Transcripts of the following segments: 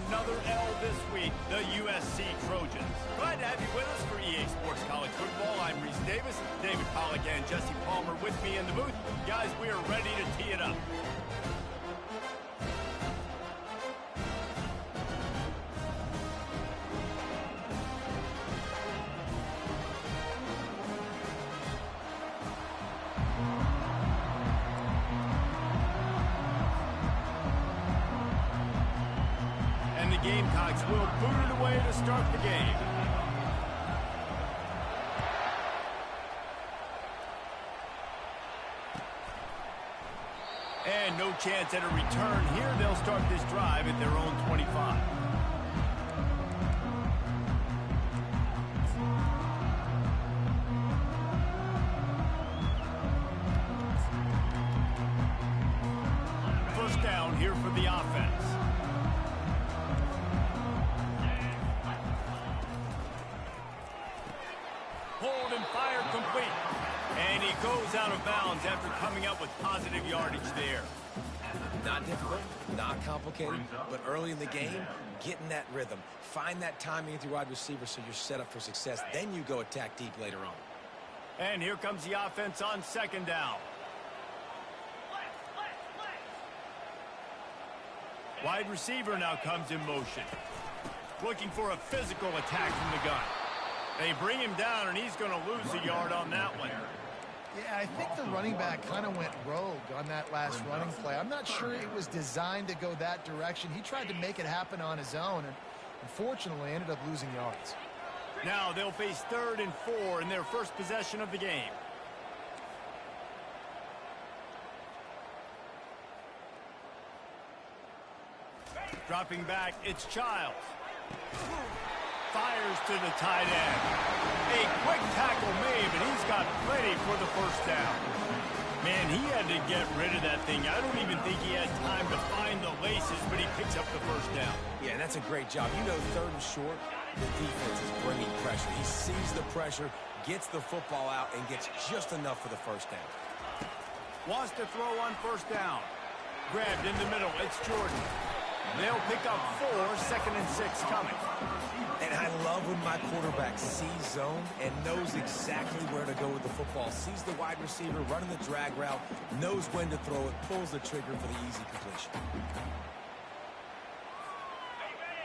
another L this week, the USC Trojans. Glad to have you with us for EA Sports College Football. I'm Reese Davis, David Pollack and Jesse Palmer with me in the booth. Guys, we are ready to tee it up. Gamecocks will boot it away to start the game. And no chance at a return here. They'll start this drive at their own 25. First down here for the offense. Hold and fire complete. And he goes out of bounds after coming up with positive yardage there. Not difficult, not complicated, but early in the game, getting that rhythm. Find that timing with your wide receiver so you're set up for success. Then you go attack deep later on. And here comes the offense on second down. Wide receiver now comes in motion. Looking for a physical attack from the gun. They bring him down, and he's going to lose a yard on that one. Yeah, I think the running back kind of went rogue on that last running play. I'm not sure it was designed to go that direction. He tried to make it happen on his own, and unfortunately ended up losing yards. Now they'll face 3rd and 4 in their first possession of the game. Dropping back, it's Childs. Fires to the tight end. A quick tackle made, but he's got plenty for the first down. Man, he had to get rid of that thing. I don't even think he had time to find the laces, but he picks up the first down. Yeah, and that's a great job. You know, 3rd and short, the defense is bringing pressure. He sees the pressure, gets the football out, and gets just enough for the first down. Wants to throw on first down. Grabbed in the middle. It's Jordan. They'll pick up 4, 2nd and 6 coming. And I love when my quarterback sees zone and knows exactly where to go with the football. Sees the wide receiver running the drag route, knows when to throw it, pulls the trigger for the easy completion.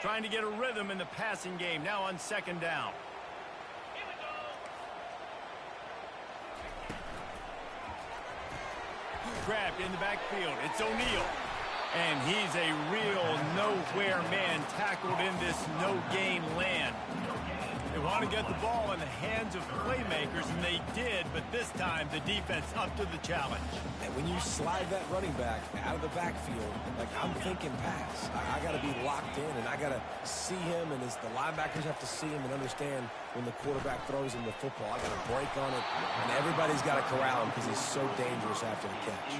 Trying to get a rhythm in the passing game, now on second down. Grabbed in the backfield. It's O'Neal. And he's a real nowhere man tackled in this no-gain land. They want to get the ball in the hands of playmakers, and they did, but this time the defense up to the challenge. And when you slide that running back out of the backfield, like I'm thinking pass, I got to be locked in, and I got to see him, and as the linebackers have to see him and understand when the quarterback throws him the football, I got to break on it, and everybody's got to corral him because he's so dangerous after the catch.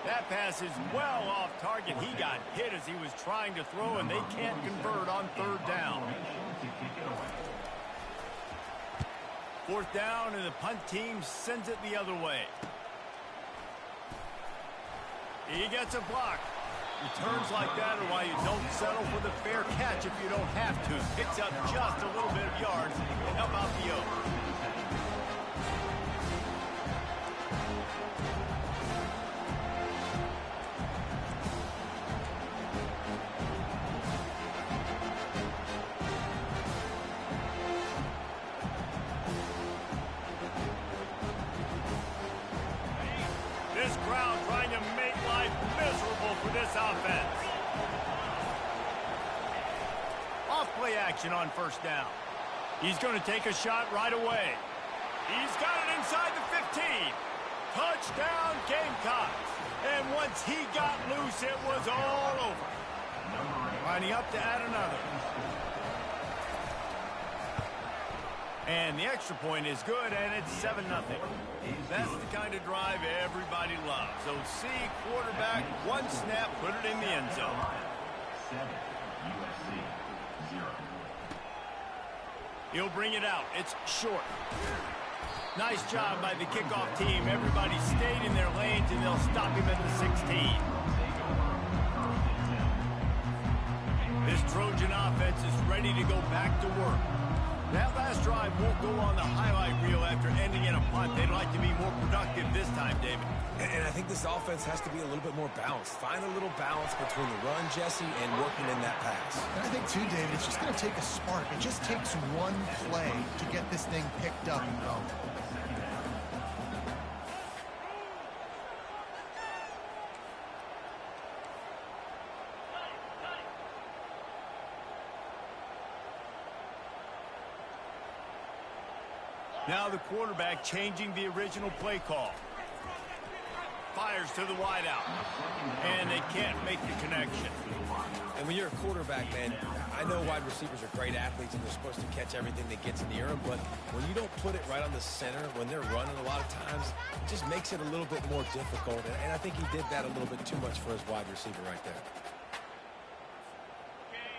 That pass is well off target. He got hit as he was trying to throw, and they can't convert on 3rd down. 4th down, and the punt team sends it the other way. He gets a block. Returns like that are why you don't settle for the fair catch if you don't have to. Picks up just a little bit of yards and up out the O. This crowd trying to make life miserable for this offense. Off play action on first down. He's going to take a shot right away. He's got it inside the 15. Touchdown Gamecocks. And once he got loose, it was all over. Lining up to add another. And the extra point is good, and it's 7-0. That's the kind of drive everybody loves. OC, quarterback, one snap, put it in the end zone. 7, USC, 0. He'll bring it out. It's short. Nice job by the kickoff team. Everybody stayed in their lanes, and they'll stop him at the 16. This Trojan offense is ready to go back to work. That last drive won't go on the highlight reel after ending in a punt. They'd like to be more productive this time, David. And I think this offense has to be a little bit more balanced. Find a little balance between the run, Jesse, and working in that pass. And I think, too, David, it's just going to take a spark. It just takes one play to get this thing picked up and going. Now the quarterback changing the original play call. Fires to the wideout. And they can't make the connection. And when you're a quarterback, man, I know wide receivers are great athletes and they're supposed to catch everything that gets near them, but when you don't put it right on the center, when they're running a lot of times, it just makes it a little bit more difficult. And I think he did that a little bit too much for his wide receiver right there.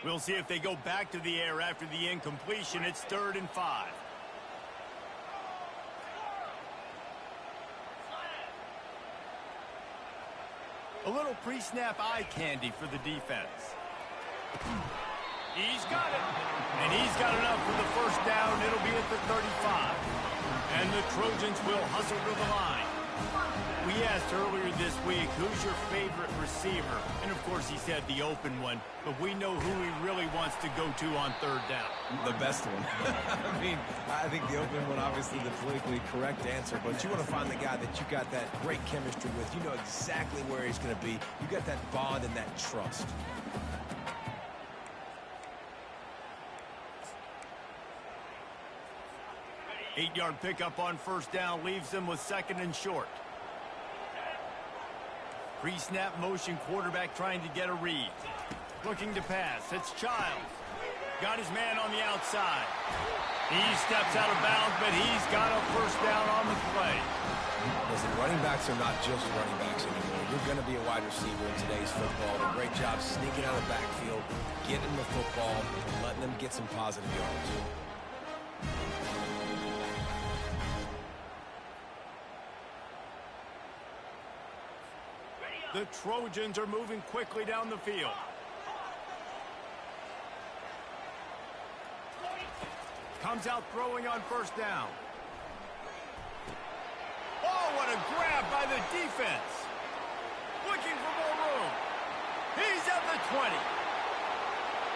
We'll see if they go back to the air after the incompletion. It's 3rd and 5. A little pre-snap eye candy for the defense. He's got it. And he's got enough for the first down. It'll be at the 35. And the Trojans will hustle to the line. We asked earlier this week, who's your favorite receiver? And, of course, he said the open one. But we know who he really wants to go to on 3rd down. The best one. I mean, I think the open one, obviously the politically correct answer, but you want to find the guy that you got that great chemistry with. You know exactly where he's going to be. You got that bond and that trust. Eight-yard pickup on 1st down leaves them with 2nd and short. Pre-snap motion, quarterback trying to get a read. Looking to pass. It's Childs. Got his man on the outside. He steps out of bounds, but he's got a 1st down on the play. Listen, running backs are not just running backs anymore. You're going to be a wide receiver in today's football. A great job sneaking out of the backfield, getting the football, and letting them get some positive yards. The Trojans are moving quickly down the field. Comes out throwing on 1st down. Oh, what a grab by the defense. Looking for more room. He's at the 20.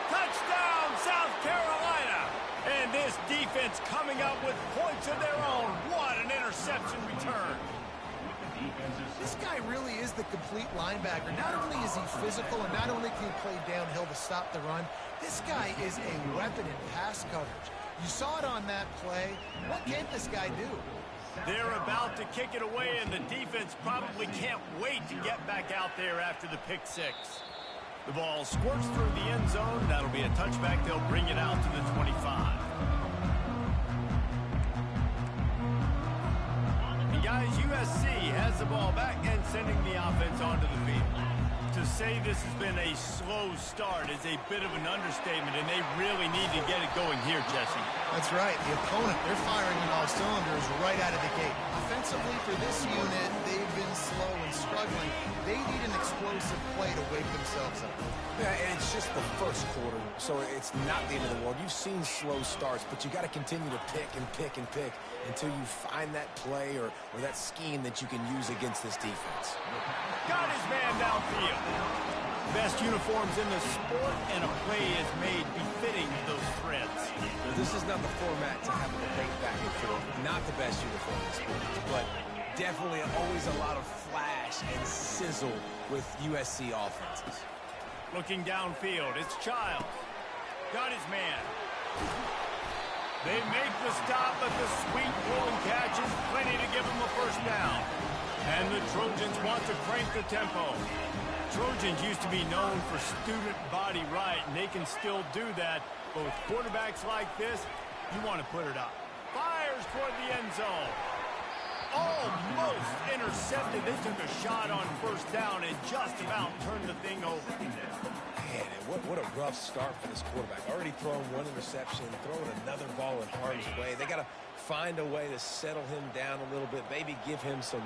Touchdown, South Carolina. And this defense coming up with points of their own. What an interception return. This guy really is the complete linebacker. Not only is he physical and not only can he play downhill to stop the run, this guy is a weapon in pass coverage. You saw it on that play. What can't this guy do? They're about to kick it away, and the defense probably can't wait to get back out there after the pick 6. The ball squirts through the end zone. That'll be a touchback. They'll bring it out to the 25. Guys, USC has the ball back and sending the offense onto the field. To say this has been a slow start is a bit of an understatement, and they really need to get it going here, Jesse. That's right. The opponent, they're firing on all cylinders right out of the gate. Offensively, for this unit, they've been slow and struggling. They need an explosive play to wake themselves up. Yeah, and it's just the first quarter, so it's not the end of the world. You've seen slow starts, but you got to continue to pick and pick and pick until you find that play or that scheme that you can use against this defense. Got his man downfield. Best uniforms in the sport, and a play is made befitting those threads. Well, this is not the format to have a debate back and forth. Not the best uniform in sports, but definitely always a lot of flash and sizzle with USC offenses. Looking downfield, it's Childs. Got his man. They make the stop, but the sweet rolling catch is plenty to give them a 1st down. And the Trojans want to crank the tempo. Trojans used to be known for student body right, and they can still do that. But with quarterbacks like this, you want to put it up. Fires toward the end zone. Almost intercepted. They took a shot on 1st down and just about turned the thing over. Man, what a rough start for this quarterback. Already throwing one interception, throwing another ball in harm's way. They got to find a way to settle him down a little bit, maybe give him some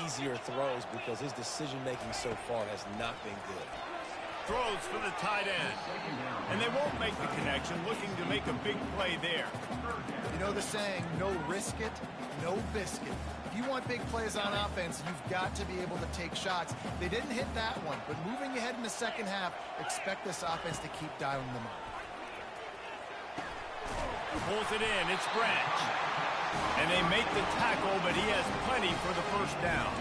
easier throws because his decision-making so far has not been good. Throws for the tight end. And and they won't make the connection, looking to make a big play there. You know the saying, no risk it, no biscuit. If you want big plays on offense, you've got to be able to take shots. They didn't hit that one, but moving ahead in the second half, expect this offense to keep dialing them up. Pulls it in, it's Branch. And they make the tackle, but he has plenty for the first down.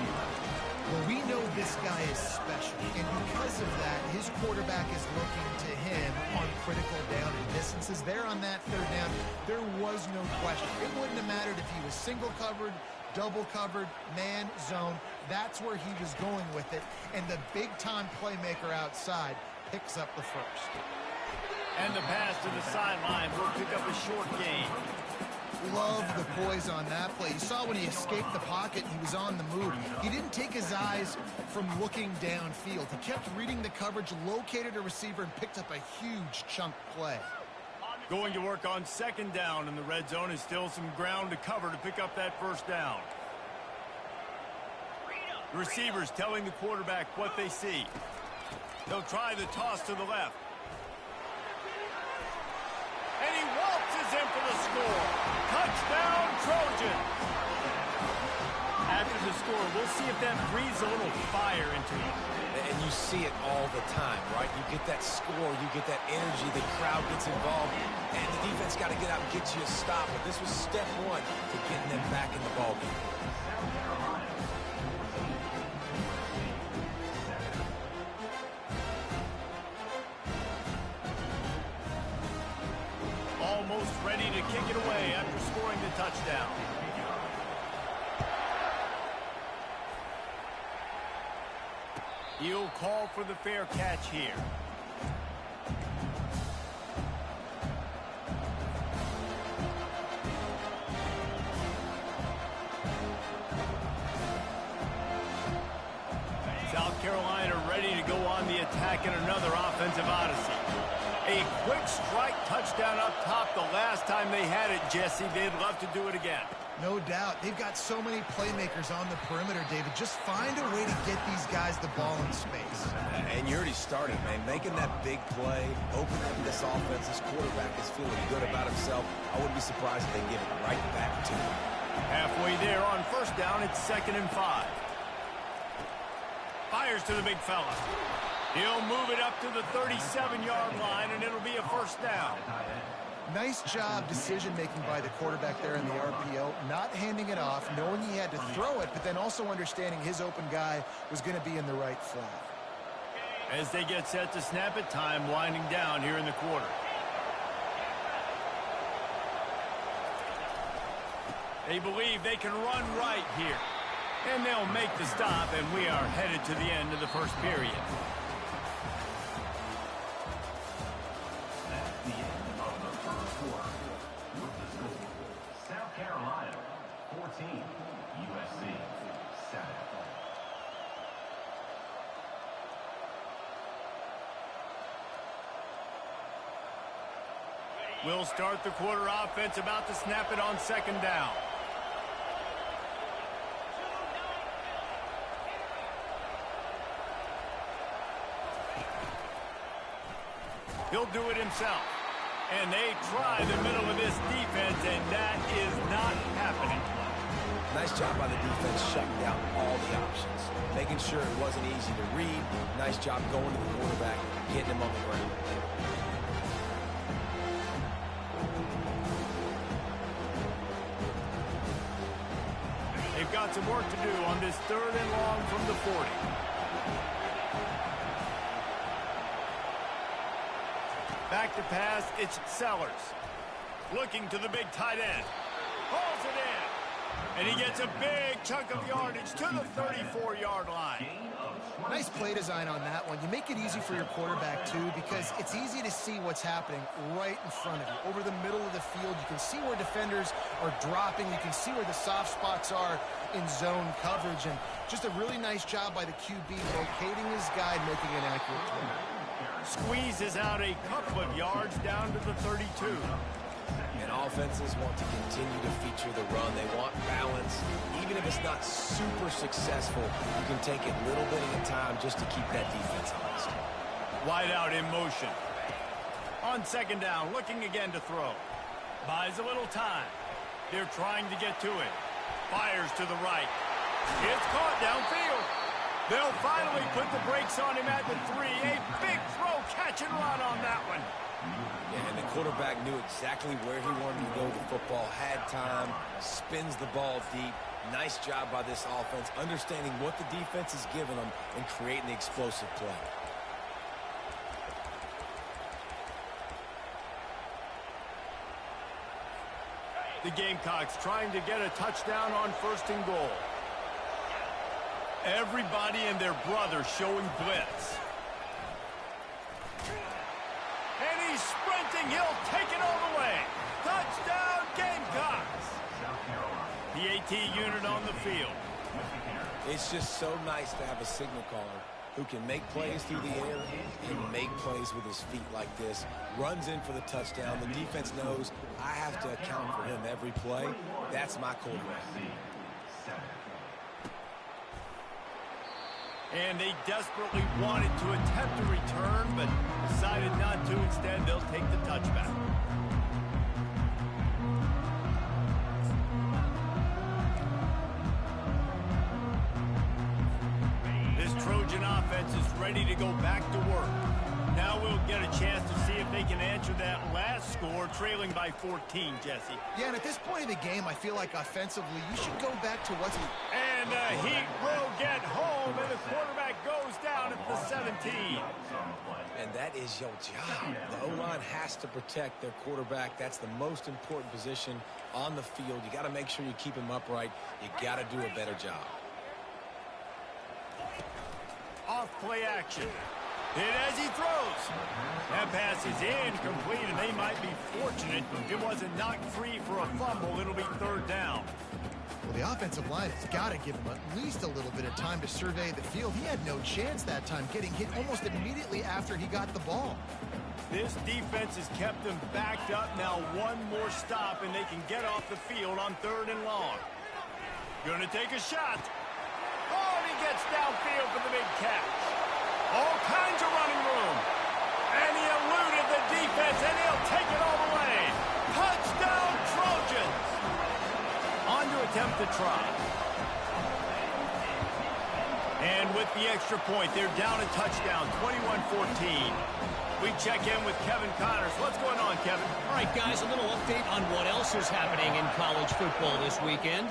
Well, we know this guy is special, and because of that, his quarterback is looking to him on critical down and distances. There on that third down, there was no question. It wouldn't have mattered if he was single covered, double covered, man, zone. That's where he was going with it, and the big-time playmaker outside picks up the first. And the pass to the sideline will pick up a short gain. Love the poise on that play. You saw when he escaped the pocket, he was on the move. He didn't take his eyes from looking downfield. He kept reading the coverage, located a receiver, and picked up a huge chunk play. Going to work on second down in the red zone is still some ground to cover to pick up that first down. The receivers telling the quarterback what they see. They'll try the toss to the left. And he waltzes in for the score. Touchdown, Trojans. After the score, we'll see if that breathes a little fire into him. And you see it all the time, right? You get that score, you get that energy, the crowd gets involved, and the defense got to get out and get you a stop. But this was step one to getting them back in the ballgame. Almost ready to kick it away after scoring the touchdown. He'll call for the fair catch here. South Carolina ready to go on the attack in another offensive odyssey. A quick strike touchdown up top the last time they had it, Jesse. They'd love to do it again. No doubt. They've got so many playmakers on the perimeter, David. Just find a way to get these guys the ball in space. And you already started, man. Making that big play, opening up this offense. This quarterback is feeling good about himself. I wouldn't be surprised if they give it right back to him. Halfway there on first down, it's 2nd and 5. Fires to the big fella. He'll move it up to the 37-yard line, and it'll be a first down. Nice job decision-making by the quarterback there in the RPO, not handing it off, knowing he had to throw it, but then also understanding his open guy was going to be in the right flat. As they get set to snap it, time winding down here in the quarter. They believe they can run right here. And they'll make the stop, and we are headed to the end of the first period. South Carolina, 14, USC, 7. We'll start the quarter offense, about to snap it on second down. He'll do it himself. And they try the middle of this defense, and that is not happening. Nice job by the defense shutting down all the options, making sure it wasn't easy to read. Nice job going to the quarterback, getting him on the ground. They've got some work to do on this 3rd and long from the 40. Back to pass, it's Sellers. Looking to the big tight end. Pulls it in. And he gets a big chunk of yardage to the 34-yard line. Nice play design on that one. You make it easy for your quarterback, too, because it's easy to see what's happening right in front of you. Over the middle of the field, you can see where defenders are dropping. You can see where the soft spots are in zone coverage. And just a really nice job by the QB locating his guy and making an accurate throw. Squeezes out a couple of yards down to the 32. And offenses want to continue to feature the run. They want balance. Even if it's not super successful, you can take it little bit at a time just to keep that defense honest. Wide out in motion. On second down, looking again to throw. Buys a little time. They're trying to get to it. Fires to the right. It's caught downfield. They'll finally put the brakes on him at the 3. A big throw, catch and run on that one. Yeah, and the quarterback knew exactly where he wanted to go. The football had time, spins the ball deep. Nice job by this offense, understanding what the defense is giving them and creating the explosive play. The Gamecocks trying to get a touchdown on 1st and goal. Everybody and their brother showing blitz. And he's sprinting. He'll take it all the way. Touchdown, Gamecocks. The AT unit on the field. It's just so nice to have a signal caller who can make plays through the air and make plays with his feet like this. Runs in for the touchdown. The defense knows I have to account for him every play. That's my quarterback. And they desperately wanted to attempt a return, but decided not to. Instead, they'll take the touchback. This Trojan offense is ready to go back to work. Now we'll get a chance to see if they can answer that last score, trailing by 14, Jesse. Yeah, and at this point in the game, I feel like offensively, you should go back to what's... And the Heat will get home, and the quarterback goes down at the 17. And that is your job. The O-line has to protect their quarterback. That's the most important position on the field. You got to make sure you keep him upright. You got to do a better job. Off play action. Hit as he throws. That pass is incomplete, and they might be fortunate. It wasn't knocked free for a fumble. It'll be 3rd down. Well, the offensive line has got to give him at least a little bit of time to survey the field. He had no chance that time, getting hit almost immediately after he got the ball. This defense has kept them backed up. Now one more stop, and they can get off the field on 3rd and long. Gonna take a shot. Oh, and he gets downfield for the big catch. All kinds of running room. And he eluded the defense, and he'll take it all the way. Touchdown, Trojans. On to attempt the try. And with the extra point, they're down a touchdown, 21-14. We check in with Kevin Connors. What's going on, Kevin? All right, guys, a little update on what else is happening in college football this weekend.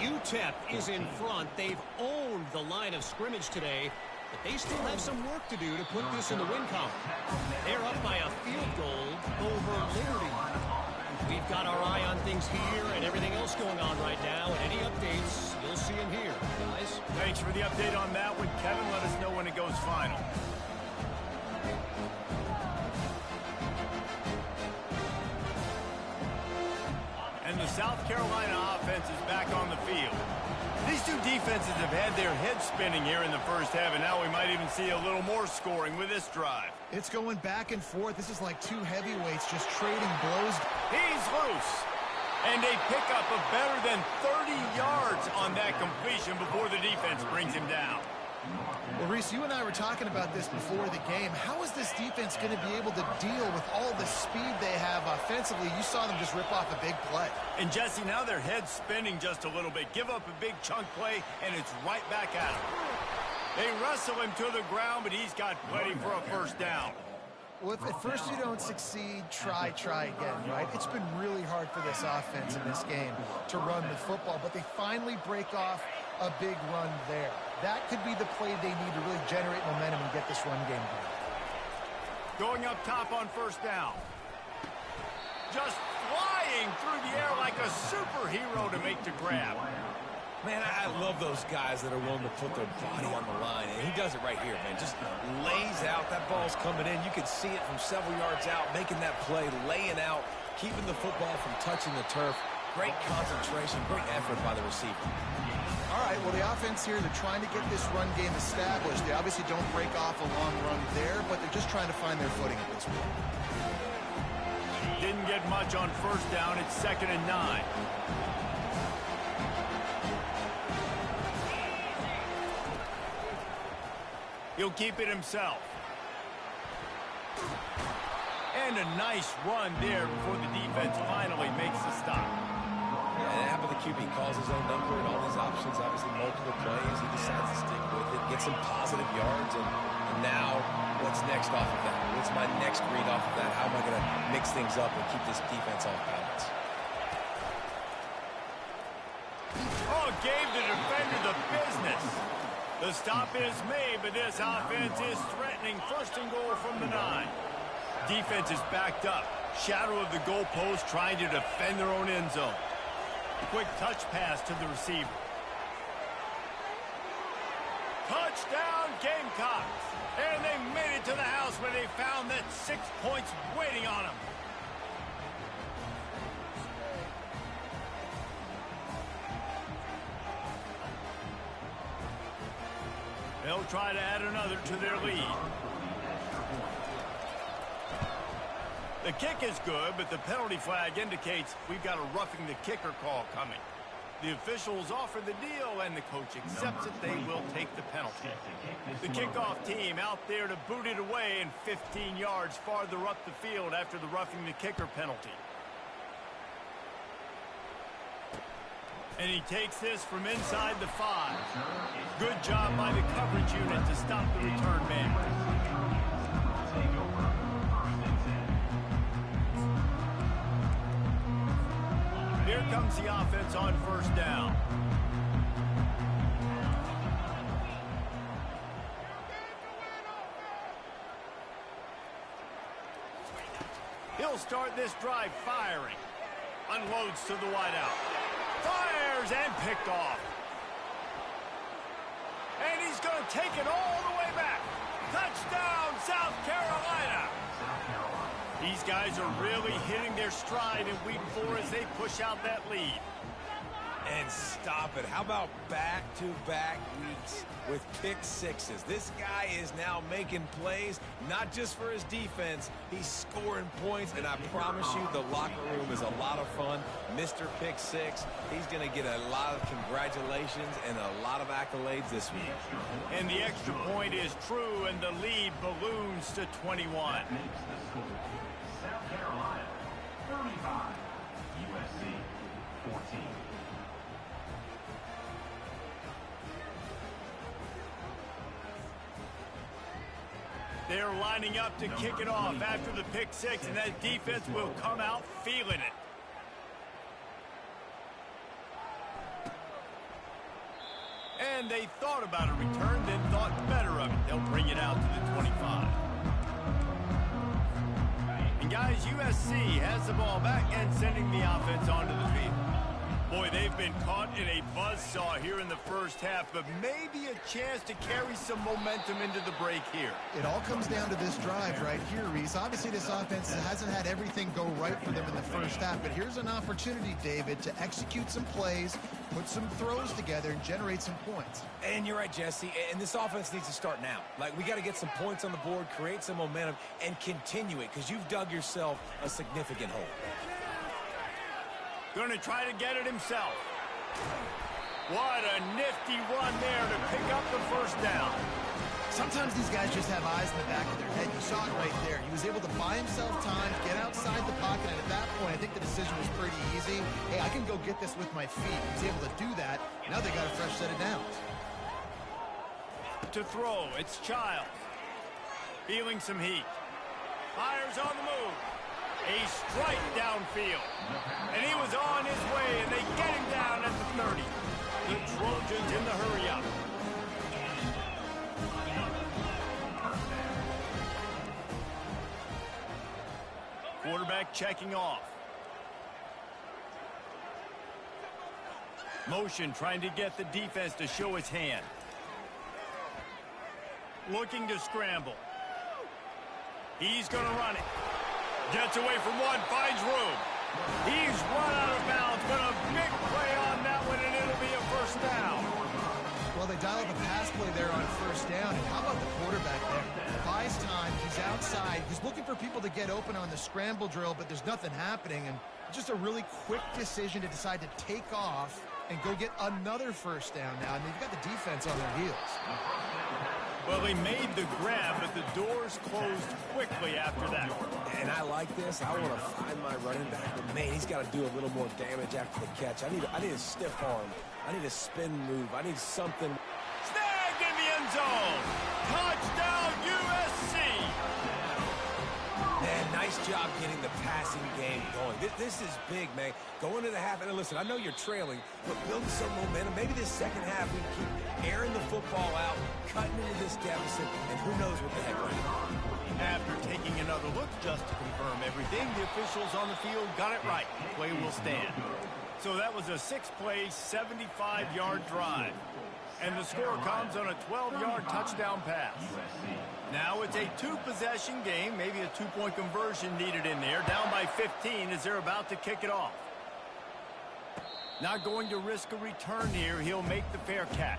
UTEP is in front. They've owned the line of scrimmage today, but they still have some work to do to put this in the win column. They're up by a field goal over Liberty. We've got our eye on things here and everything else going on right now, and any updates, you'll see them here, guys. Thanks for the update on that one, Kevin. Let us know when it goes final. And the South Carolina offense is back on the field. These two defenses have had their heads spinning here in the first half, and now we might even see a little more scoring with this drive. It's going back and forth. This is like two heavyweights just trading blows. He's loose. And they pick up a better than 30 yards on that completion before the defense brings him down. Well, Reese, you and I were talking about this before the game. How is this defense going to be able to deal with all the speed they have offensively? You saw them just rip off a big play. And, Jesse, now their head's spinning just a little bit. Give up a big chunk play, and it's right back at him. They wrestle him to the ground, but he's got plenty for a 1st down. Well, if at first you don't succeed, try again, right? It's been really hard for this offense in this game to run the football, but they finally break off a big run there. That could be the play they need to really generate momentum and get this run game going. Going up top on 1st down. Just flying through the air like a superhero to make the grab. Man, I love those guys that are willing to put their body on the line, and he does it right here, man. Just lays out. That ball's coming in. You can see it from several yards out, making that play, laying out, keeping the football from touching the turf. Great concentration, great effort by the receiver. All right, well, the offense here, they're trying to get this run game established. They obviously don't break off a long run there, but they're just trying to find their footing at this point. Didn't get much on 1st down. It's 2nd and 9. He'll keep it himself. And a nice run there before the defense finally makes the stop. Yeah, and after the QB calls his own number and all these options, obviously multiple plays, he decides to stick with it, get some positive yards, and now what's next off of that? What's my next read off of that? How am I going to mix things up and keep this defense off balance? Oh, gave the defender the business. The stop is made, but this offense is threatening first and goal from the 9. Defense is backed up. Shadow of the goalpost trying to defend their own end zone. Quick touch pass to the receiver. Touchdown Gamecocks. And they made it to the house where they found that 6 points waiting on them. They'll try to add another to their lead. The kick is good, but the penalty flag indicates we've got a roughing the kicker call coming. The officials offer the deal, and the coach accepts it. They will take the penalty. The kickoff team out there to boot it away and 15 yards farther up the field after the roughing the kicker penalty. And he takes this from inside the 5. Good job by the coverage unit to stop the return man. Here comes the offense on first down. He'll start this drive firing. Unloads to the wideout. Fires and picked off. And he's going to take it all the way back. Touchdown, South Carolina. These guys are really hitting their stride in week 4 as they push out that lead. And stop it. How about back-to-back weeks with pick sixes? This guy is now making plays, not just for his defense. He's scoring points, and I promise you the locker room is a lot of fun. Mr. Pick Six, he's going to get a lot of congratulations and a lot of accolades this week. And the extra point is true, and the lead balloons to 21. South Carolina, 35. USC, 14. They're lining up to kick it off after the pick six, and that defense will come out feeling it. And they thought about a return, then thought better of it. They'll bring it out to the 25. And guys, USC has the ball back and sending the offense onto the field. Boy, they've been caught in a buzzsaw here in the first half, but maybe a chance to carry some momentum into the break here. It all comes down to this drive right here, Reese. Obviously, this offense hasn't had everything go right for them in the first half, but here's an opportunity, David, to execute some plays, put some throws together, and generate some points. And you're right, Jesse, and this offense needs to start now. Like, we got to get some points on the board, create some momentum, and continue it, because you've dug yourself a significant hole. Going to try to get it himself. What a nifty run there to pick up the first down. Sometimes these guys just have eyes in the back of their head. You saw it right there. He was able to buy himself time, get outside the pocket, and at that point, I think the decision was pretty easy. Hey, I can go get this with my feet. He's able to do that. Now they got a fresh set of downs. To throw, it's Childs. Feeling some heat. Fires on the move. A strike downfield. And he was on his way, and they get him down at the 30. The Trojans in the hurry up. Quarterback checking off. Motion trying to get the defense to show his hand. Looking to scramble. He's going to run it. Gets away from one, finds room. He's run out of bounds, but a big play on that one, and it'll be a first down. Well, they dial up a pass play there on first down, and how about the quarterback there? Buys time, he's outside, he's looking for people to get open on the scramble drill, but there's nothing happening, and just a really quick decision to decide to take off and go get another first down now, and they've got the defense on their heels. Well, he made the grab, but the doors closed quickly after that. And I like this. I want to find my running back, but man, he's got to do a little more damage after the catch. I need a stiff arm. I need a spin move. I need something. Snagged in the end zone. Touchdown, USC. Man, nice job getting the passing game going. This is big, man. Go into the half, and listen, I know you're trailing, but build some momentum. Maybe this second half we keep airing the football out, cutting into this deficit, and who knows what the heck will happen. After taking another look just to confirm everything, the officials on the field got it right. Play will stand. So that was a 6-play, 75-yard drive. And the score comes on a 12-yard touchdown pass. Now it's a 2-possession game, maybe a 2-point conversion needed in there. Down by 15 as they're about to kick it off. Not going to risk a return here. He'll make the fair catch.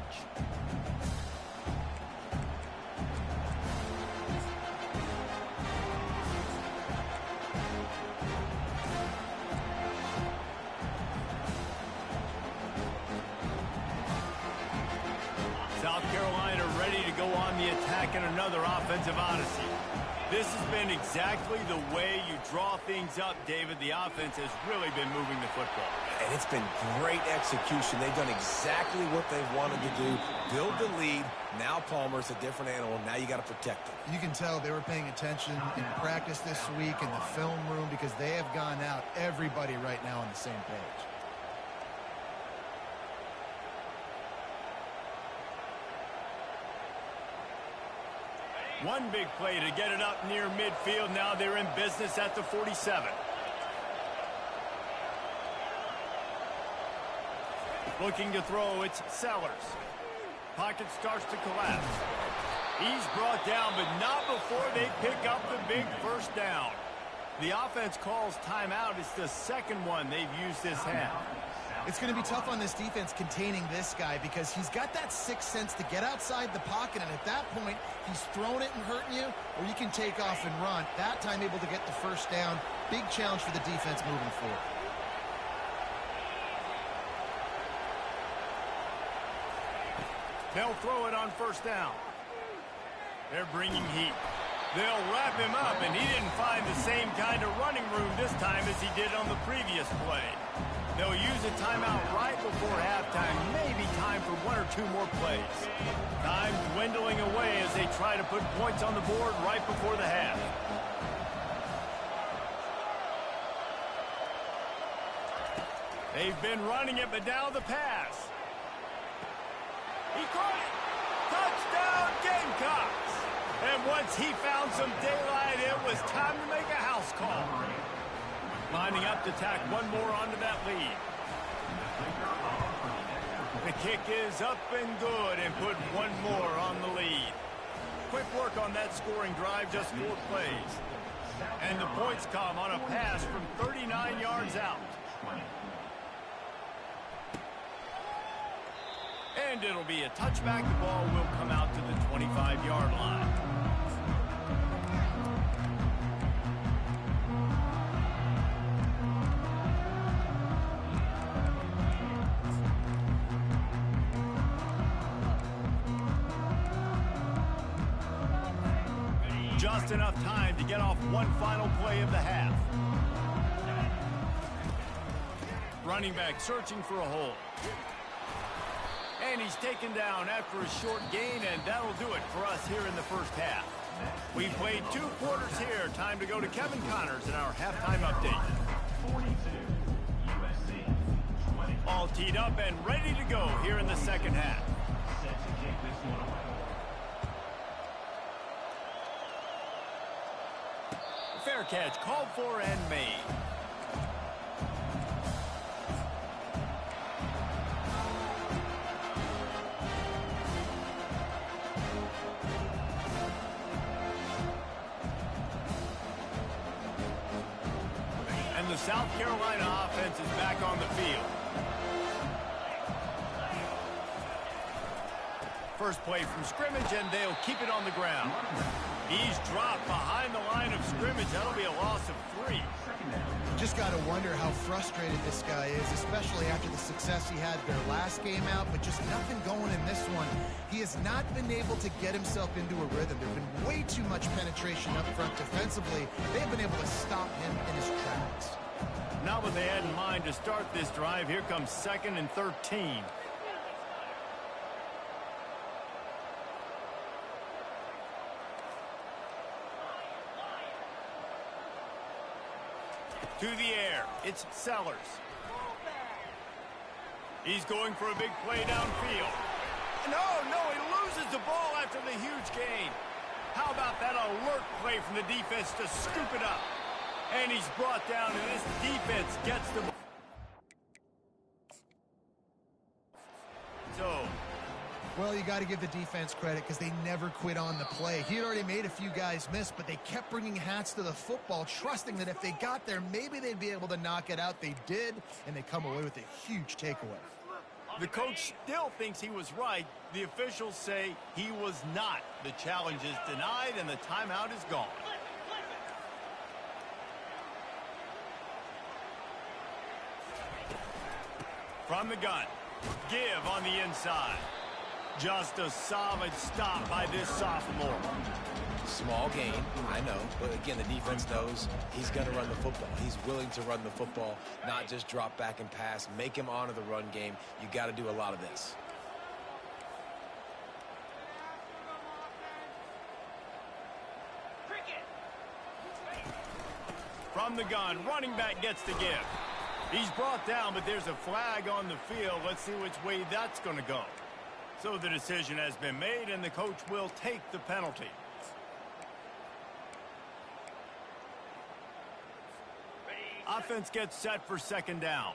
South Carolina ready to go on the attack in another offensive odyssey. This has been exactly the way you draw things up, David. The offense has really been moving the football. And it's been great execution. They've done exactly what they've wanted to do. Build the lead. Now Palmer's a different animal. Now you got to protect him. You can tell they were paying attention in practice this week in the film room because they have gone out, everybody right now on the same page. One big play to get it up near midfield. Now they're in business at the 47. Looking to throw, it's Sellers. Pocket starts to collapse. He's brought down, but not before they pick up the big first down. The offense calls timeout. It's the second one they've used this half. It's going to be tough on this defense containing this guy because he's got that sixth sense to get outside the pocket, and at that point, he's throwing it and hurting you, or you can take off and run. That time able to get the first down. Big challenge for the defense moving forward. They'll throw it on first down. They're bringing heat. They'll wrap him up, and he didn't find the same kind of running room this time as he did on the previous play. They'll use a timeout right before halftime. Maybe time for 1 or 2 more plays. Time dwindling away as they try to put points on the board right before the half. They've been running it, but now the pass. He caught it. Touchdown, Gamecocks. And once he found some daylight, it was time to make a house call. Lining up to tack one more onto that lead. The kick is up and good and put one more on the lead. Quick work on that scoring drive, just 4 plays. And the points come on a pass from 39 yards out. And it'll be a touchback. The ball will come out to the 25-yard line. Just enough time to get off one final play of the half. Running back searching for a hole. And he's taken down after a short gain, and that'll do it for us here in the first half. We played 2 quarters here. Time to go to Kevin Connors in our halftime update. 42, USC, 20. All teed up and ready to go here in the second half. Set to kick this one away. Fair catch called for and made. And the South Carolina offense is back on the field. First play from scrimmage, and they'll keep it on the ground. He's dropped behind the line of scrimmage. That'll be a loss of 3. just got to wonder how frustrated this guy is, especially after the success he had their last game out, but just nothing going in this one. He has not been able to get himself into a rhythm. There's been way too much penetration up front defensively. They've been able to stop him in his tracks. Not what they had in mind to start this drive. Here comes 2nd and 13. To the air, it's Sellers. He's going for a big play downfield. No, he loses the ball after the huge gain. How about that alert play from the defense to scoop it up? And he's brought down, and this defense gets the ball. Well, you got to give the defense credit because they never quit on the play. He had already made a few guys miss, but they kept bringing hats to the football, trusting that if they got there, maybe they'd be able to knock it out. They did, and they come away with a huge takeaway. The coach still thinks he was right. The officials say he was not. The challenge is denied, and the timeout is gone. From the gun, give on the inside. Just a solid stop by this sophomore. Small gain, I know, but again, the defense knows he's going to run the football. He's willing to run the football, not just drop back and pass, make him honor the run game. You got to do a lot of this. From the gun, running back gets the give. He's brought down, but there's a flag on the field. Let's see which way that's going to go. So the decision has been made, and the coach will take the penalty. Offense gets set for 2nd down.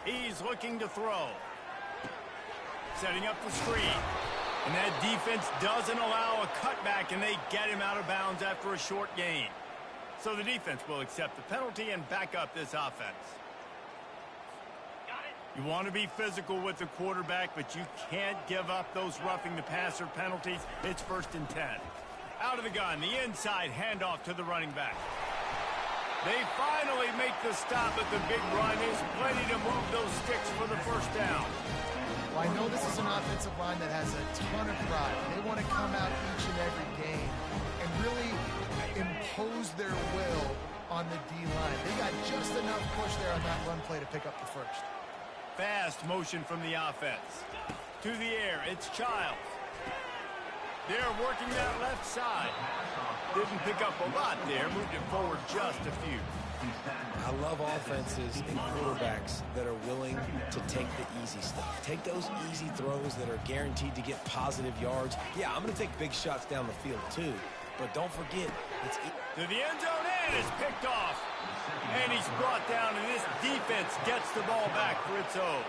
He's looking to throw. Setting up the screen. And that defense doesn't allow a cutback, and they get him out of bounds after a short gain. So the defense will accept the penalty and back up this offense. You want to be physical with the quarterback, but you can't give up those roughing the passer penalties. It's 1st and 10. Out of the gun, the inside handoff to the running back. They finally make the stop, but the big run is plenty to move those sticks for the 1st down. Well, I know this is an offensive line that has a ton of pride. They want to come out each and every game and really impose their will on the D-line. They got just enough push there on that run play to pick up the 1st. Fast motion from the offense. To the air, it's Childs. They're working that left side. Didn't pick up a lot there, moved it forward just a few. I love offenses and quarterbacks that are willing to take the easy stuff. Take those easy throws that are guaranteed to get positive yards. Yeah, I'm going to take big shots down the field too, but don't forget, it's to the end zone, and it's picked off. And he's brought down, and this defense gets the ball back for its own.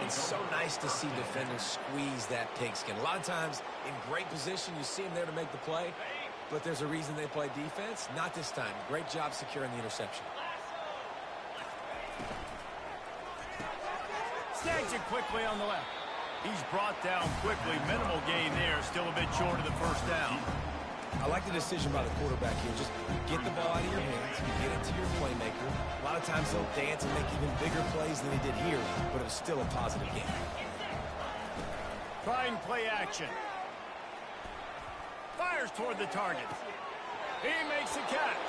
It's so nice to see defenders squeeze that pigskin. A lot of times, in great position, you see them there to make the play, but there's a reason they play defense. Not this time. Great job securing the interception. Snags it quickly on the left. He's brought down quickly. Minimal gain there. Still a bit short of the 1st down. I like the decision by the quarterback here. Just get the ball out of your hands, get it to your playmaker. A lot of times he'll dance and make even bigger plays than he did here, but it was still a positive game. Trying play action. Fires toward the target. He makes a catch.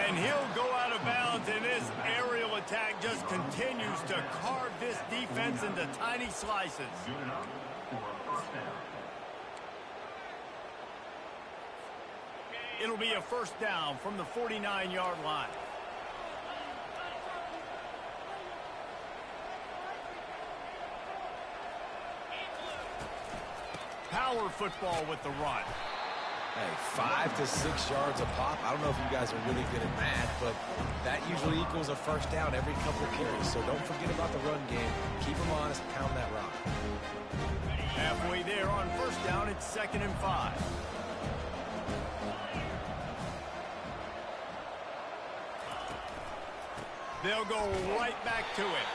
And he'll go out of bounds, and this aerial attack just continues to carve this defense into tiny slices. It'll be a 1st down from the 49-yard line. Power football with the run. Hey, 5 to 6 yards a pop. I don't know if you guys are really good at math, but that usually equals a 1st down every couple of carries. So don't forget about the run game. Keep them honest, pound that rock. Halfway there on 1st down, it's 2nd and 5. They'll go right back to it.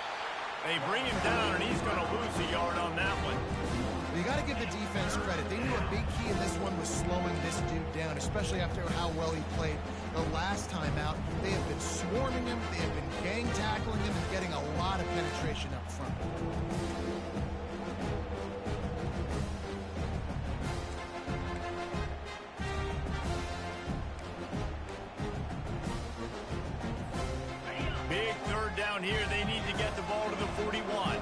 They bring him down, and he's going to lose a yard on that one. You got to give the defense credit. They knew a big key in this one was slowing this dude down, especially after how well he played the last time out. They have been swarming him. They have been gang tackling him and getting a lot of penetration up front. Big third down here. They need to get the ball to the 41.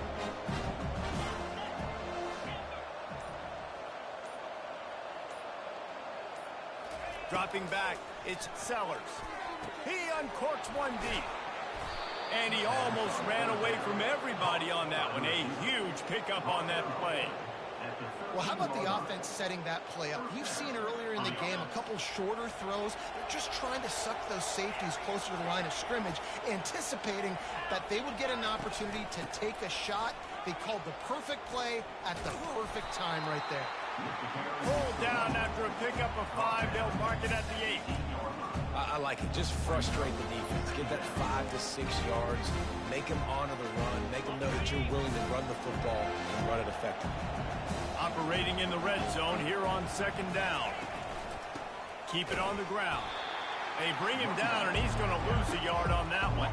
Dropping back, it's Sellers. He uncorks one deep. And he almost ran away from everybody on that one. A huge pickup on that play. Well, how about the offense setting that play up? You've seen earlier in the game a couple shorter throws. They're just trying to suck those safeties closer to the line of scrimmage, anticipating that they would get an opportunity to take a shot. They called the perfect play at the perfect time right there. Pulled down after a pickup of 5. They'll mark it at the 8. I like it. Just frustrate the defense. Give that 5 to 6 yards. Make them honor the run. Make them know that you're willing to run the football and run it effectively. Operating in the red zone here on second down. Keep it on the ground. They bring him down, and he's going to lose a yard on that one.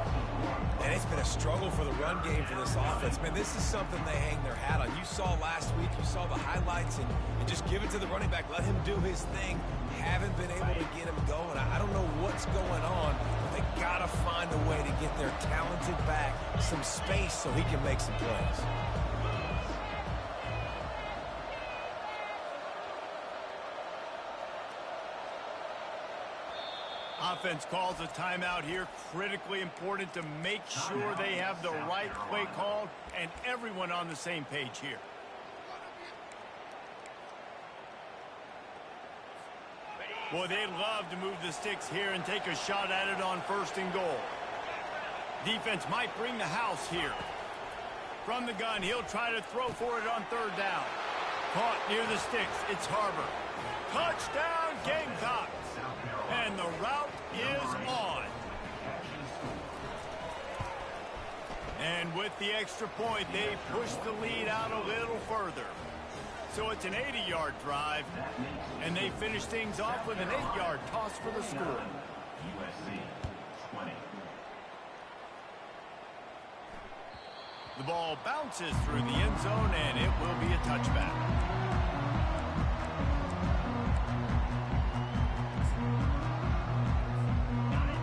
And it's been a struggle for the run game for this offense. Man, this is something they hang their hat on. You saw last week, you saw the highlights, and just give it to the running back. Let him do his thing. Haven't been able to get him going. I don't know what's going on, but they got to find a way to get their talented back some space so he can make some plays. Offense calls a timeout here. Critically important to make sure they have the right play called and everyone on the same page here. Boy, they'd love to move the sticks here and take a shot at it on 1st and goal. Defense might bring the house here. From the gun, he'll try to throw for it on 3rd down. Caught near the sticks. It's Harbor. Touchdown, Gamecocks. And the route is on. And with the extra point, they push the lead out a little further. So it's an 80-yard drive, and they finish things off with an 8-yard toss for the score. USC 20. The ball bounces through the end zone, and it will be a touchback.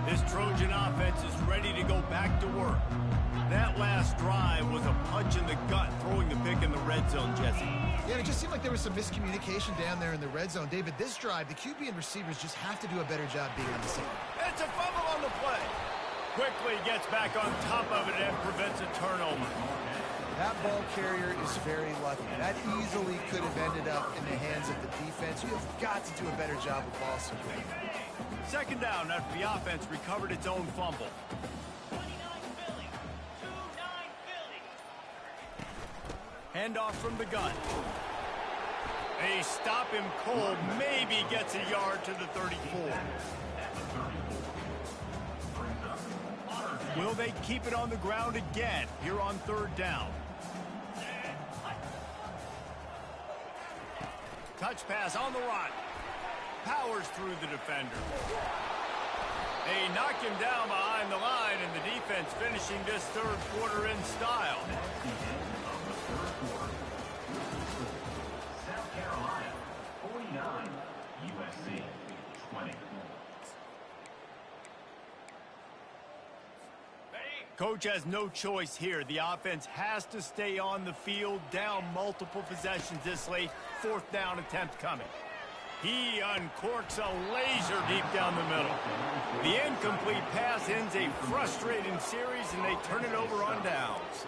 This Trojan offense is ready to go back to work. That last drive was a punch in the gut, throwing the pick in the red zone, Jesse. Yeah, it just seemed like there was some miscommunication down there in the red zone. David, this drive, the QB and receivers just have to do a better job being on the same. It's a fumble on the play. Quickly gets back on top of it and prevents a turnover. That ball carrier is very lucky. That easily could have ended up in the hands of the defense. You have got to do a better job of ball security. Second down after the offense recovered its own fumble. Handoff from the gun. They stop him cold. Maybe gets a yard to the 34. Will they keep it on the ground again here on 3rd down? Touch pass on the run. Powers through the defender. They knock him down behind the line, and the defense finishing this 3rd quarter in style. South Carolina 49. USC 20. Coach has no choice here. The offense has to stay on the field, down multiple possessions this late. 4th down attempt coming. He uncorks a laser deep down the middle. The incomplete pass ends a frustrating series, and they turn it over on downs.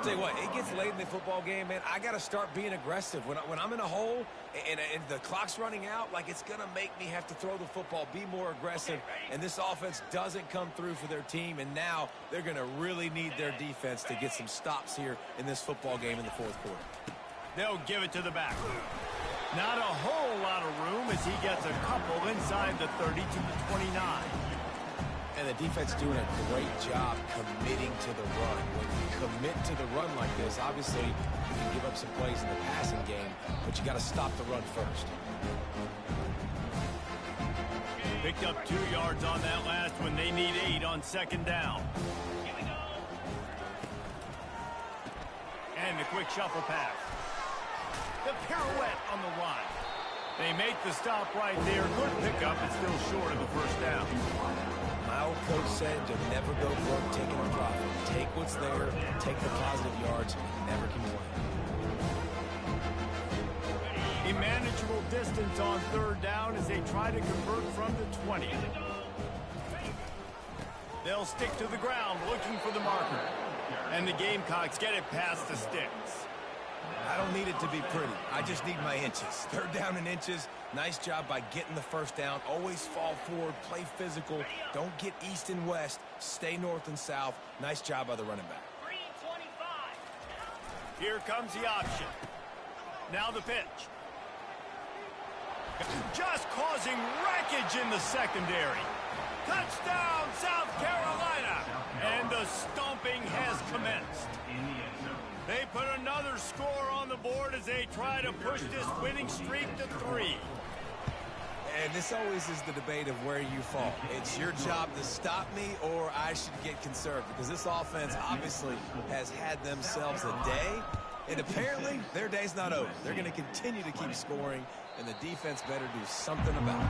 Tell you what, it gets late in the football game, man. I got to start being aggressive. When I'm in a hole and the clock's running out, like, it's going to make me have to throw the football, be more aggressive. And this offense doesn't come through for their team, and now they're going to really need their defense to get some stops here in this football game in the 4th quarter. They'll give it to the back. Not a whole lot of room as he gets a couple inside the 30 to the 29. And the defense doing a great job committing to the run. When you commit to the run like this, obviously you can give up some plays in the passing game, but you got to stop the run first. Picked up 2 yards on that last one. They need 8 on second down. And the quick shuffle pass. The pirouette on the run. They make the stop right there. Good pickup, but still short of the first down. My old coach said to never go broke taking a profit. Take what's there, take the positive yards, and never complain. A manageable distance on third down as they try to convert from the 20. They'll stick to the ground looking for the marker. And the Gamecocks get it past the sticks. I don't need it to be pretty. I just need my inches. Third down in inches. Nice job by getting the first down. Always fall forward, play physical. Don't get east and west. Stay north and south. Nice job by the running back. Here comes the option. Now the pitch. Just causing wreckage in the secondary. Touchdown, South Carolina. And the stomping has commenced. They put another score on the board as they try to push this winning streak to 3. And this always is the debate of where you fall. It's your job to stop me or I should get conserved, because this offense obviously has had themselves a day, and apparently their day's not over. They're going to continue to keep scoring, and the defense better do something about it.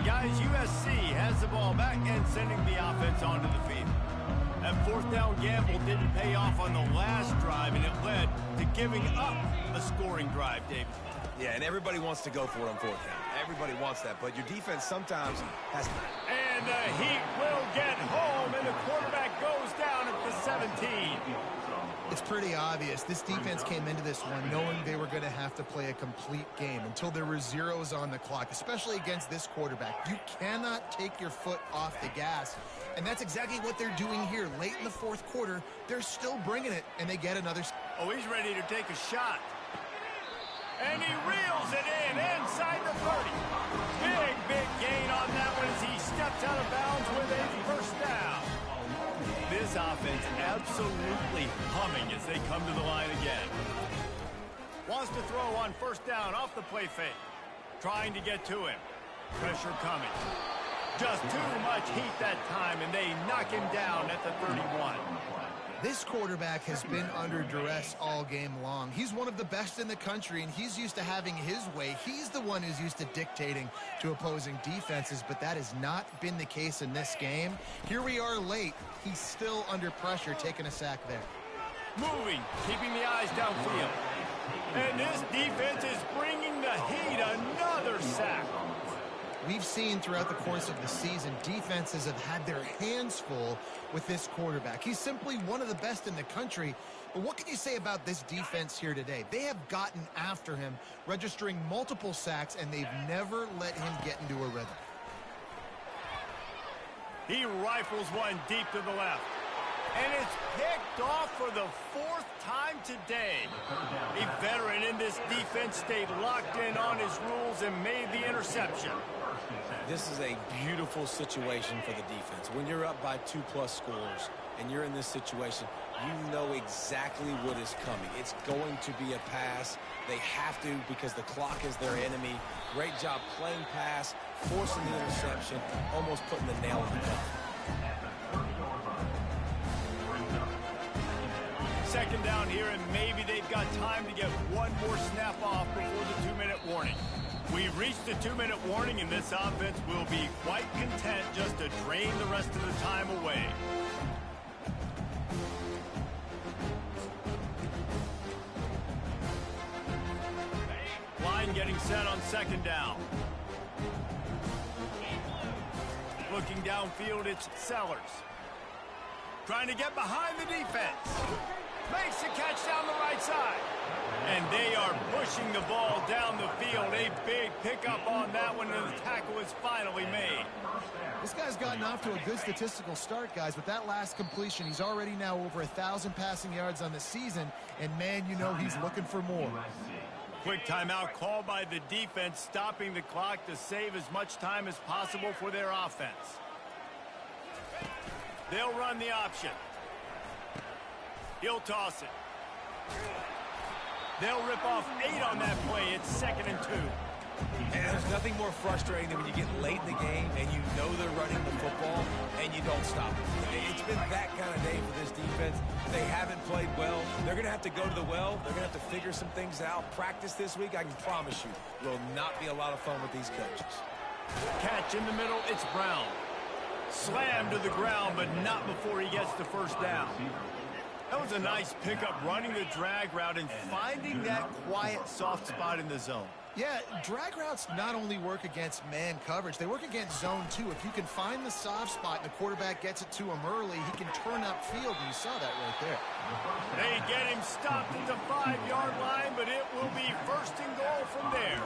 Guys, USC has the ball back and sending the offense onto the field. That fourth down gamble didn't pay off on the last drive, and it led to giving up a scoring drive, Dave. Yeah, and everybody wants to go for it on fourth down. Everybody wants that, but your defense sometimes has to. And the Heat will get home, and the quarterback goes down at the 17. It's pretty obvious. This defense came into this one knowing they were going to have to play a complete game until there were zeros on the clock, especially against this quarterback. You cannot take your foot off the gas, and that's exactly what they're doing here. Late in the fourth quarter, they're still bringing it, and they get another. Oh, he's ready to take a shot. And he reels it in inside the 30. Big gain on that one as he steps out of bounds with a first down. This offense absolutely humming as they come to the line again. Wants to throw on first down off the play fake. Trying to get to him. Pressure coming. Just too much heat that time, and they knock him down at the 31. This quarterback has been under duress all game long. He's one of the best in the country, and he's used to having his way. He's the one who's used to dictating to opposing defenses, but that has not been the case in this game. Here we are late. He's still under pressure, taking a sack there. Moving, keeping the eyes downfield. And this defense is bringing the heat. Another sack. We've seen throughout the course of the season, defenses have had their hands full with this quarterback. He's simply one of the best in the country. But what can you say about this defense here today? They have gotten after him, registering multiple sacks, and they've never let him get into a rhythm. He rifles one deep to the left. And it's picked off for the 4th time today. A veteran in this defense stayed locked in on his rules and made the interception. This is a beautiful situation for the defense. When you're up by 2+ scores and you're in this situation, you know exactly what is coming. It's going to be a pass. They have to, because the clock is their enemy. Great job playing pass, forcing the interception, almost putting the nail in the coffin. Second down here, and maybe they've got time to get one more snap off before the 2-minute warning. We've reached the 2-minute warning, and this offense will be quite content just to drain the rest of the time away. Line getting set on second down. Looking downfield, it's Sellers. Trying to get behind the defense. Makes the catch down the right side. And they are pushing the ball down the field. A big pickup on that one, and the tackle is finally made. This guy's gotten off to a good statistical start, guys. With that last completion, he's already now over 1,000 passing yards on the season. And, man, you know he's looking for more. Quick timeout called by the defense, stopping the clock to save as much time as possible for their offense. They'll run the option. He'll toss it. They'll rip off 8 on that play. It's 2nd and 2. And there's nothing more frustrating than when you get late in the game and you know they're running the football and you don't stop it. It's been that kind of day for this defense. They haven't played well. They're going to have to go to the well. They're going to have to figure some things out. Practice this week, I can promise you, will not be a lot of fun with these coaches. Catch in the middle. It's Brown. Slammed to the ground, but not before he gets the first down. That was a nice pickup, running the drag route and finding that quiet, soft spot in the zone. Yeah, drag routes not only work against man coverage, they work against zone too. If you can find the soft spot and the quarterback gets it to him early, he can turn upfield, and you saw that right there. They get him stopped at the 5-yard line, but it will be 1st and goal from there.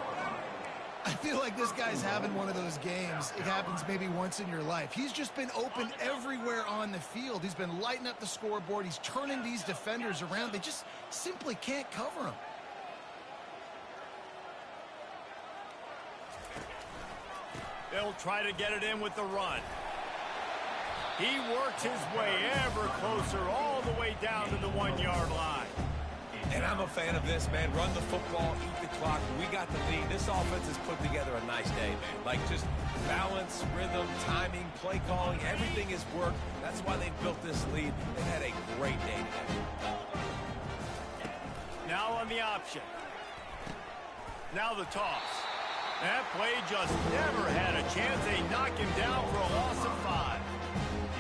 I feel like this guy's having one of those games. It happens maybe once in your life. He's just been open everywhere on the field. He's been lighting up the scoreboard. He's turning these defenders around. They just simply can't cover him. They'll try to get it in with the run. He works his way ever closer all the way down to the 1-yard line. And I'm a fan of this, man. Run the football, eat the clock. We got the lead. This offense has put together a nice day, man. Like just balance, rhythm, timing, play calling, everything has worked. That's why they've built this lead. They've had a great day today. Now on the option. Now the toss. That play just never had a chance. They knock him down for a loss of 5.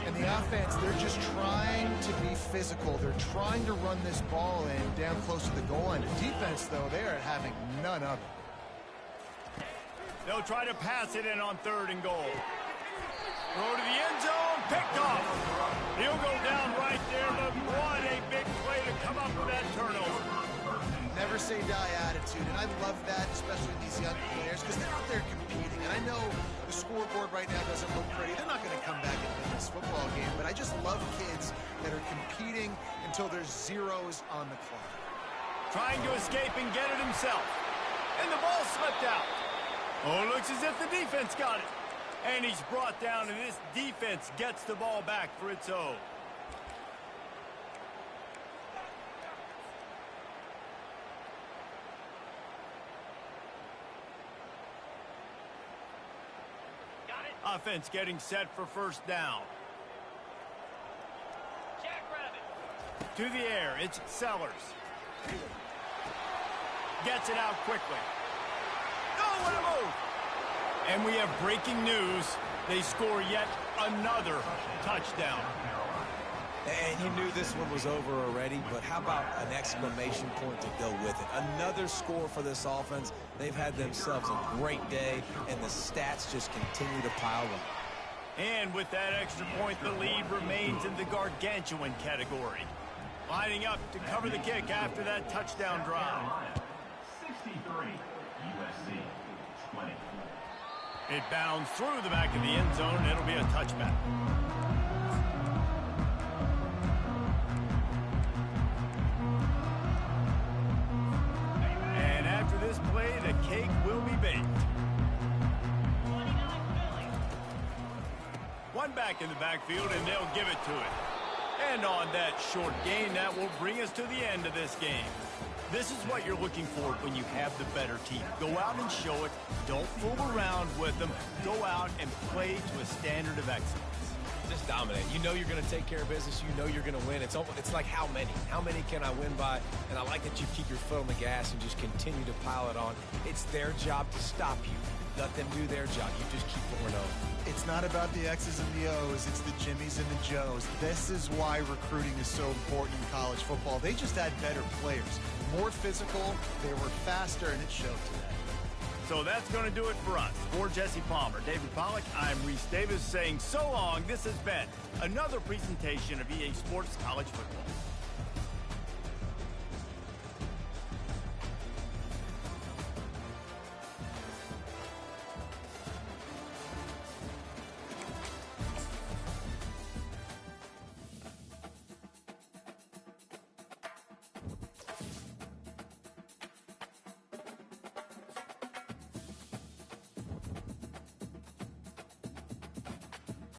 And the offense, they're just trying to be physical. They're trying to run this ball in down close to the goal line. The defense, though, they're having none of it. They'll try to pass it in on 3rd and goal. Throw to the end zone, picked off. He'll go down right there, but what a big play to come up with that turnover. Never say die attitude, and I love that, especially these young players, because they're out there competing. And I know the scoreboard right now doesn't look pretty. They're not going to come back and win this football game, but I just love kids that are competing until there's zeros on the clock. Trying to escape and get it himself. And the ball slipped out. Oh, looks as if the defense got it. And he's brought down, and this defense gets the ball back for its own. Offense getting set for 1st down. To the air, it's Sellers. Gets it out quickly. Oh, what a move! And we have breaking news. They score yet another touchdown. And you knew this one was over already, but how about an exclamation point to go with it? Another score for this offense. They've had themselves a great day, and the stats just continue to pile up. And with that extra point, the lead remains in the gargantuan category. Lining up to cover the kick after that touchdown drive. 63, USC 20. It bounds through the back of the end zone, and it'll be a touchback. And after this play, the cake will be baked. One back in the backfield, and they'll give it to it. And on that short gain, that will bring us to the end of this game. This is what you're looking for when you have the better team. Go out and show it. Don't fool around with them. Go out and play to a standard of excellence. Just dominate. You know you're going to take care of business. You know you're going to win. It's like how many? How many can I win by? And I like that you keep your foot on the gas and just continue to pile it on. It's their job to stop you. Let them do their job. You just keep going on. It's not about the X's and the O's. It's the Jimmies and the Joes. This is why recruiting is so important in college football. They just had better players. More physical, they were faster, and it showed today. So that's going to do it for us. For Jesse Palmer, David Pollack, I'm Reese Davis saying so long. This has been another presentation of EA Sports College Football.